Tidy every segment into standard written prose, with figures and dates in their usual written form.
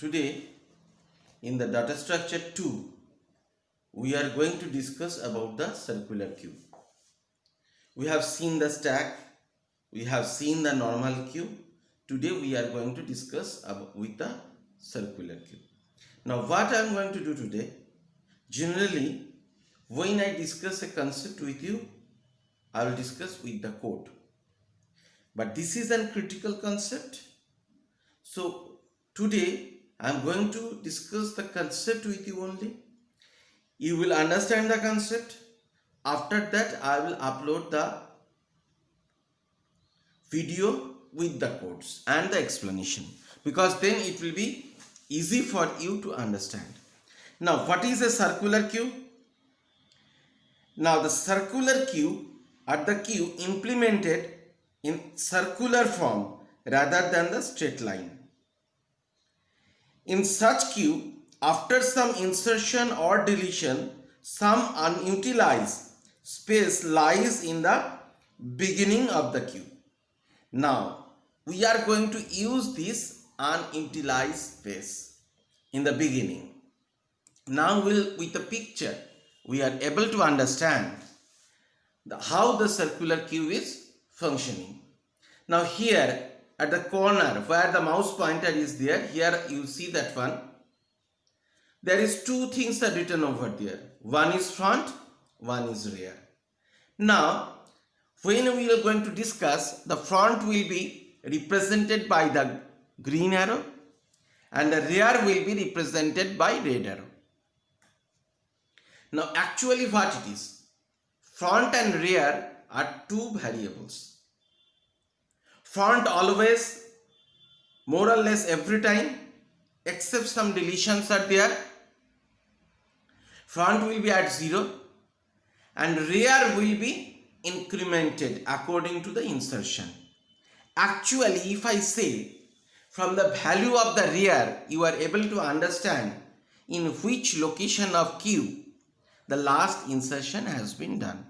Today in the data structure 2 we are going to discuss about the circular queue. We have seen the stack, we have seen the normal queue. Today we are going to discuss with the circular queue. Now what I am going to do today, generally when I discuss a concept with you, I will discuss with the code. But this is a critical concept. So today I am going to discuss the concept with you only. You will understand the concept. After that I will upload the video with the codes and the explanation, because then it will be easy for you to understand. Now what is a circular queue? Now the circular queue are the queue implemented in circular form rather than the straight line. In such queue, after some insertion or deletion, some unutilized space lies in the beginning of the queue. Now we are going to use this unutilized space in the beginning. Now with the picture we are able to understand how the circular queue is functioning. Now here at the corner where the mouse pointer is there, here you see that one. There is two things are written over there. One is front, one is rear. Now when we are going to discuss, the front will be represented by the green arrow and the rear will be represented by red arrow. Now actually what it is? Front and rear are two variables. Front always, more or less every time, except some deletions are there, front will be at 0 and rear will be incremented according to the insertion. Actually, if I say from the value of the rear, you are able to understand in which location of queue the last insertion has been done.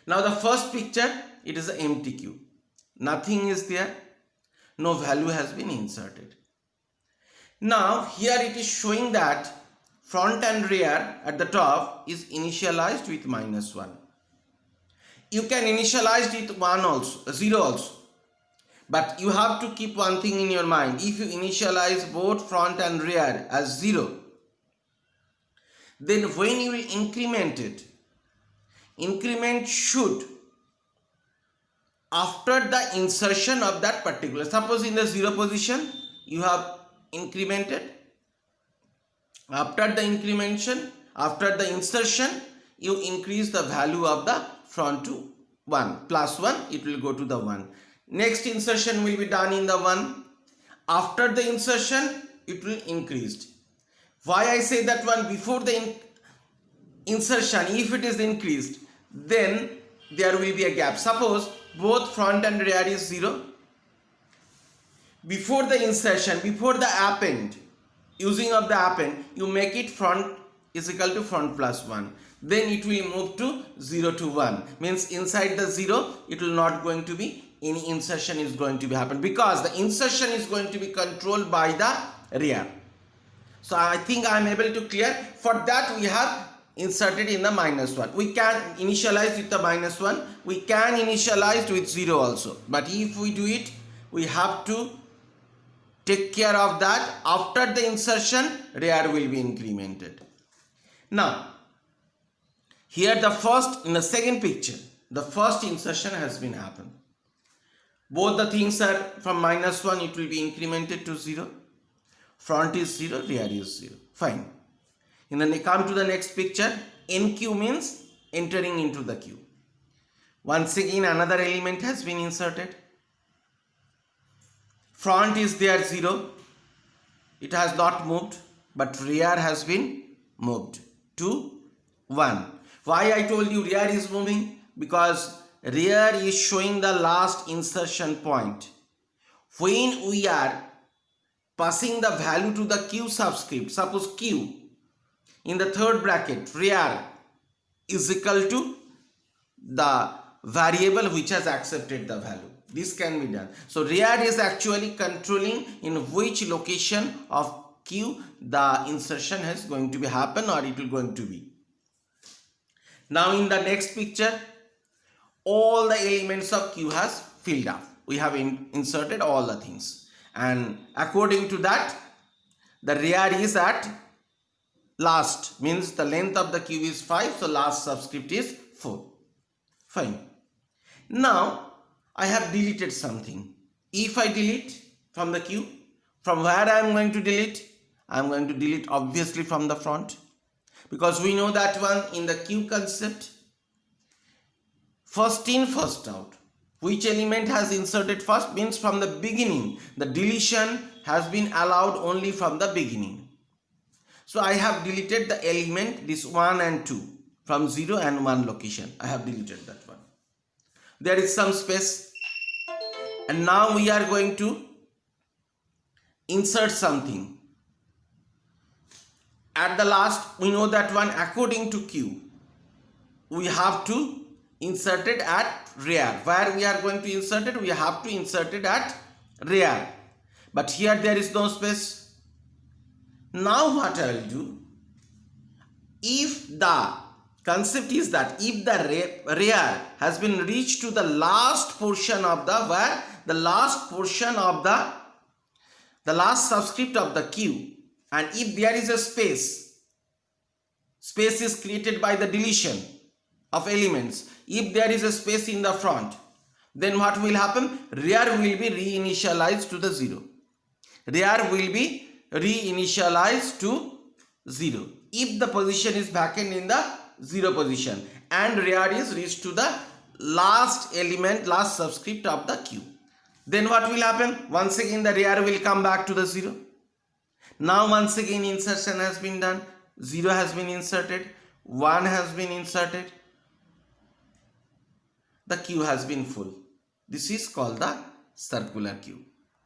Now the first picture, it is an empty queue. Nothing is there, no value has been inserted. Now here it is showing that front and rear at the top is initialized with -1. You can initialize it 1 also, 0 also. But you have to keep one thing in your mind. If you initialize both front and rear as 0, then when you will increment it, increment should after the insertion of that particular, suppose in the 0 position you have incremented, after the incrementation, after the insertion, you increase the value of the front to 1, plus 1, it will go to the 1. Next insertion will be done in the 1. After the insertion, it will increase. Why I say that one? Before the insertion, if it is increased, then there will be a gap. Suppose both front and rear is 0. Before the insertion, before the append, using of the append, you make it front is equal to front plus 1. Then it will move to 0 to 1. Means inside the 0, it will not going to be any insertion is going to be happen, because the insertion is going to be controlled by the rear. So I think I am able to clear. For that we have inserted in the -1. We can initialize with the -1. We can initialize with 0 also. But if we do it, we have to take care of that. After the insertion, rear will be incremented. Now, here in the second picture, the first insertion has been happened. Both the things are from -1, it will be incremented to 0. Front is 0, rear is 0. Fine. Come to the next picture. NQ means entering into the queue. Once again another element has been inserted. Front is there 0. It has not moved, but rear has been moved to 1. Why I told you rear is moving? Because rear is showing the last insertion point. When we are passing the value to the queue subscript, suppose queue in the third bracket, rear is equal to the variable which has accepted the value. This can be done. So rear is actually controlling in which location of queue the insertion is going to be happen or it will going to be. Now in the next picture, all the elements of queue has filled up. We have inserted all the things, and according to that the rear is at last, means the length of the queue is 5, so last subscript is 4. Fine. Now I have deleted something. If I delete from the queue, from where I am going to delete? I am going to delete obviously from the front, because we know that one in the queue concept, first in first out. Which element has inserted first means from the beginning. The deletion has been allowed only from the beginning. So I have deleted the element this 1 and 2 from 0 and 1 location. I have deleted that one. There is some space, and now we are going to insert something. At the last, we know that one according to queue, we have to insert it at rear. Where we are going to insert it? We have to insert it at rear. But here there is no space. Now what I will do? If the concept is that if the rear has been reached to the last portion of the where the last portion of the last subscript of the queue, and if there is a space is created by the deletion of elements. If there is a space in the front, then what will happen? Rear will be reinitialized to the 0. Rear will be reinitialized to 0 if the position is vacant in the 0 position and rear is reached to the last element, last subscript of the queue. Then what will happen? Once again the rear will come back to the 0. Now once again insertion has been done. 0 has been inserted, 1 has been inserted, the queue has been full. This is called the circular queue.